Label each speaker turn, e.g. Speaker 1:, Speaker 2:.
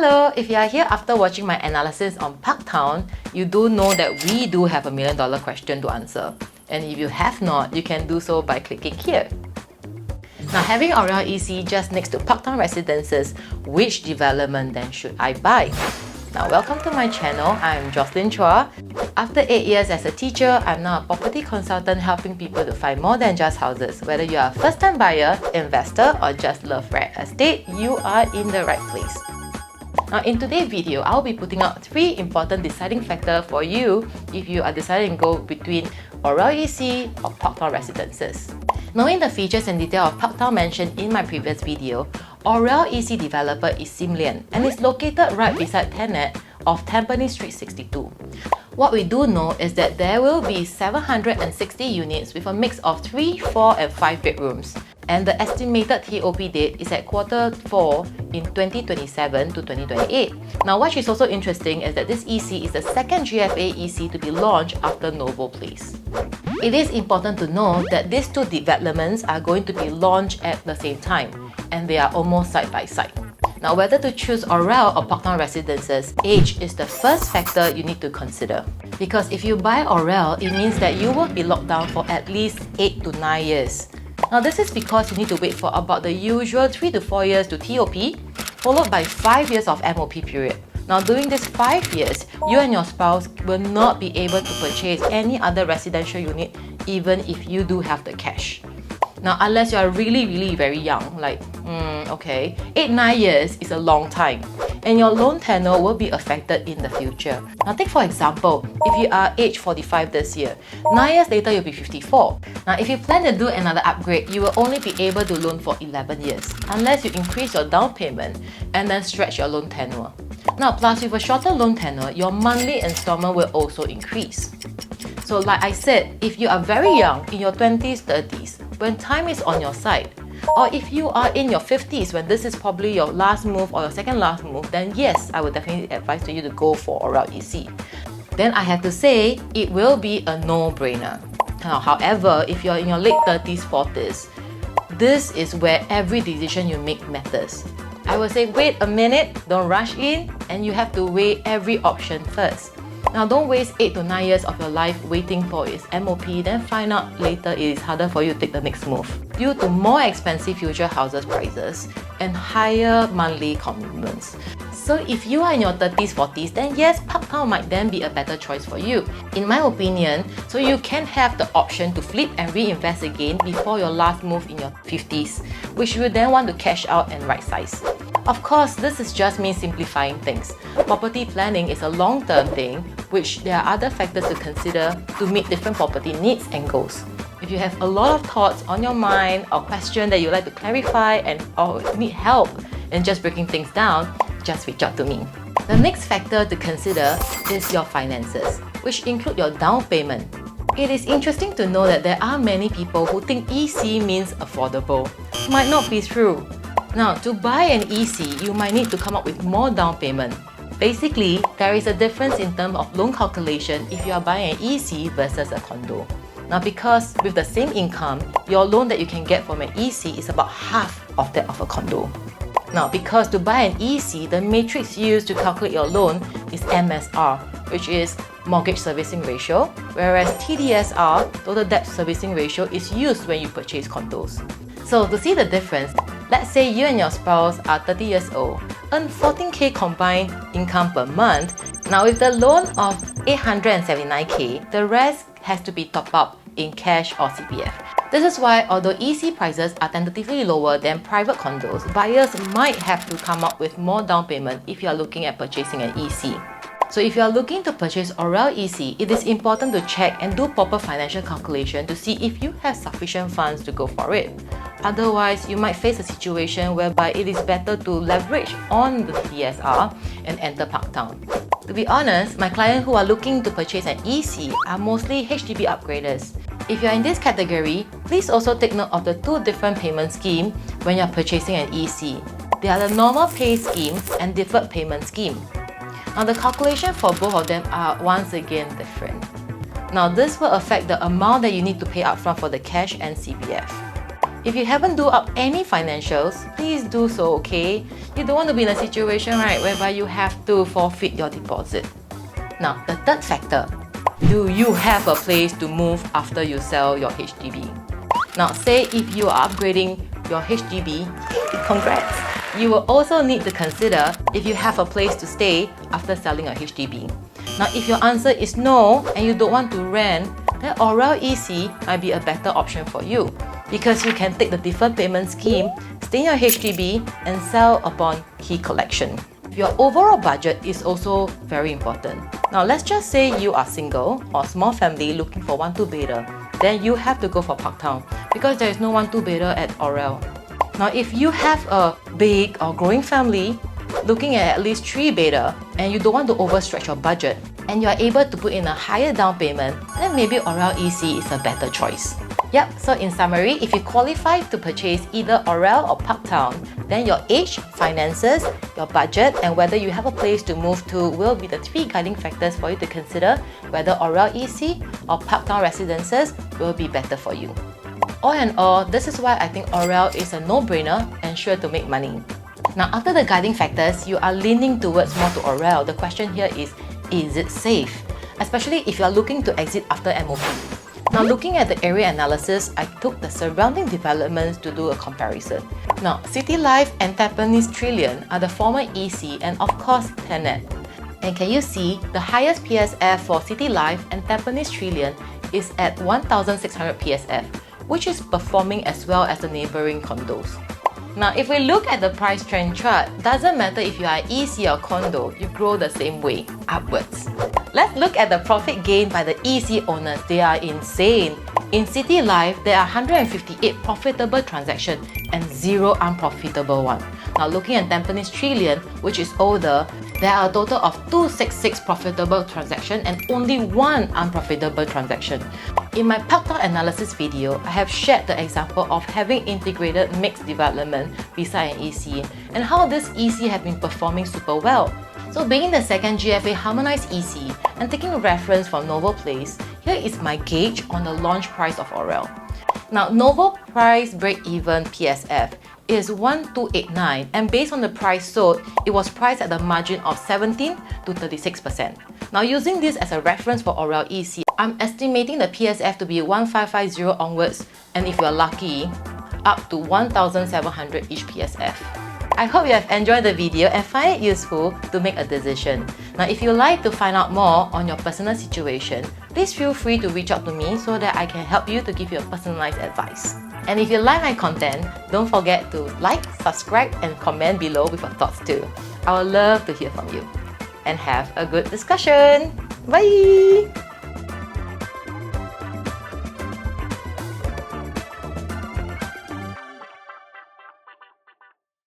Speaker 1: Hello, if you are here after watching my analysis on Parktown, you do know that we do have a $1 million question to answer. And if you have not, you can do so by clicking here. Now, having Aurelle EC just next to Parktown residences, which development then should I buy? Now, welcome to my channel. I'm Jocelyn Chua. After 8 years as a teacher, I'm now a property consultant helping people to find more than just houses. Whether you are a first-time buyer, investor, or just love rare estate, you are in the right place. Now, in today's video, I'll be putting out 3 important deciding factors for you if you are deciding to go between Aurelle EC or Parktown residences. Knowing the features and detail of Parktown mentioned in my previous video, Aurelle EC developer is Simlian and is located right beside Tenet of Tampines Street 62. What we do know is that there will be 760 units with a mix of 3, 4 and 5 bedrooms. And the estimated TOP date is at Q4 in 2027 to 2028. Now, what is also interesting is that this EC is the second GFA EC to be launched after Novo Place. It is important to know that these 2 developments are going to be launched at the same time, and they are almost side by side. Now, whether to choose Aurelle or Parktown residences, age is the first factor you need to consider. Because if you buy Aurelle, it means that you will be locked down for at least 8 to 9 years. Now, this is because you need to wait for about the usual 3 to 4 years to TOP, followed by 5 years of MOP period. Now, during these 5 years, you and your spouse will not be able to purchase any other residential unit even if you do have the cash. Now, unless you are really very young, like, 8-9 years is a long time, and your loan tenure will be affected in the future. Now, take for example, if you are age 45 this year, 9 years later you'll be 54. Now, if you plan to do another upgrade, you will only be able to loan for 11 years, unless you increase your down payment and then stretch your loan tenure. Now, plus with a shorter loan tenure, your monthly installment will also increase. So like I said, if you are very young, in your 20s, 30s, when time is on your side, or if you are in your 50s when this is probably your last move or your second last move, then yes, I would definitely advise you to go for Aurelle EC. Then I have to say, it will be a no-brainer. Now, however, if you're in your late 30s, 40s, this is where every decision you make matters. I will say, wait a minute, don't rush in, and you have to weigh every option first. Now, don't waste 8 to 9 years of your life waiting for its MOP, then find out later it is harder for you to take the next move due to more expensive future houses prices and higher monthly commitments. So if you are in your 30s, 40s, then yes, Parktown might then be a better choice for you, in my opinion, so you can have the option to flip and reinvest again before your last move in your 50s, which you will then want to cash out and right size. Of course, this is just me simplifying things. Property planning is a long-term thing, which there are other factors to consider to meet different property needs and goals. If you have a lot of thoughts on your mind or questions that you'd like to clarify or need help in just breaking things down, just reach out to me. The next factor to consider is your finances, which include your down payment. It is interesting to know that there are many people who think EC means affordable. Might not be true. Now, to buy an EC, you might need to come up with more down payment. Basically, there is a difference in terms of loan calculation if you are buying an EC versus a condo. Now, because with the same income, your loan that you can get from an EC is about half of that of a condo. Now, because to buy an EC, the matrix used to calculate your loan is MSR, which is mortgage servicing ratio, whereas TDSR, total debt servicing ratio, is used when you purchase condos. So to see the difference, let's say you and your spouse are 30 years old, earn 14K combined income per month. Now, with the loan of 879K, the rest has to be topped up in cash or CPF. This is why, although EC prices are tentatively lower than private condos, buyers might have to come up with more down payment if you are looking at purchasing an EC. So if you are looking to purchase Aurelle EC, it is important to check and do proper financial calculation to see if you have sufficient funds to go for it. Otherwise, you might face a situation whereby it is better to leverage on the TDSR and enter Parktown. To be honest, my clients who are looking to purchase an EC are mostly HDB upgraders. If you are in this category, please also take note of the 2 different payment schemes when you are purchasing an EC. They are the normal pay scheme and deferred payment scheme. Now, the calculation for both of them are once again different. Now, this will affect the amount that you need to pay upfront for the cash and CPF. If you haven't do up any financials, please do so, okay? You don't want to be in a situation, right, whereby you have to forfeit your deposit. Now, the third factor, do you have a place to move after you sell your HDB? Now, say if you are upgrading your HDB, congrats! You will also need to consider if you have a place to stay after selling your HDB. Now, if your answer is no and you don't want to rent, then Aurelle EC might be a better option for you because you can take the deferred payment scheme, stay in your HDB and sell upon key collection. Your overall budget is also very important. Now, let's just say you are single or small family looking for 1-2 bedder, then you have to go for Parktown because there is no 1-2 bedder at Aurelle. Now, if you have a big or growing family looking at least 3 bedder and you don't want to overstretch your budget and you are able to put in a higher down payment, then maybe Aurelle EC is a better choice. Yep, so in summary, if you qualify to purchase either Aurelle or Parktown, then your age, finances, your budget, and whether you have a place to move to will be the 3 guiding factors for you to consider whether Aurelle EC or Parktown residences will be better for you. All in all, this is why I think Aurelle is a no-brainer and sure to make money. Now, after the guiding factors, you are leaning towards more to Aurelle. The question here is it safe? Especially if you are looking to exit after MOP. Now, looking at the area analysis, I took the surrounding developments to do a comparison. Now, City Life and Tampines Trillion are the former EC and of course Tenet. And can you see the highest PSF for City Life and Tampines Trillion is at 1,600 PSF, which is performing as well as the neighbouring condos. Now, if we look at the price trend chart, doesn't matter if you are EC or condo, you grow the same way, upwards. Let's look at the profit gained by the EC owners. They are insane. In City Life, there are 158 profitable transactions and 0 unprofitable ones. Now, looking at Tampines Trillion, which is older, there are a total of 266 profitable transactions and only 1 unprofitable transaction. In my Parktown analysis video, I have shared the example of having integrated mixed development beside an EC and how this EC has been performing super well. So being the second GFA harmonized EC and taking a reference from Novo Place, here is my gauge on the launch price of Aurelle. Now, Novo price break-even PSF is 1,289 and based on the price sold, it was priced at a margin of 17 to 36%. Now, using this as a reference for Aurelle EC, I'm estimating the PSF to be 1,550 onwards and if you're lucky, up to 1,700 each PSF. I hope you have enjoyed the video and find it useful to make a decision. Now, if you'd like to find out more on your personal situation, please feel free to reach out to me so that I can help you to give you a personalized advice. And if you like my content, don't forget to like, subscribe and comment below with your thoughts too. I would love to hear from you. And have a good discussion. Bye!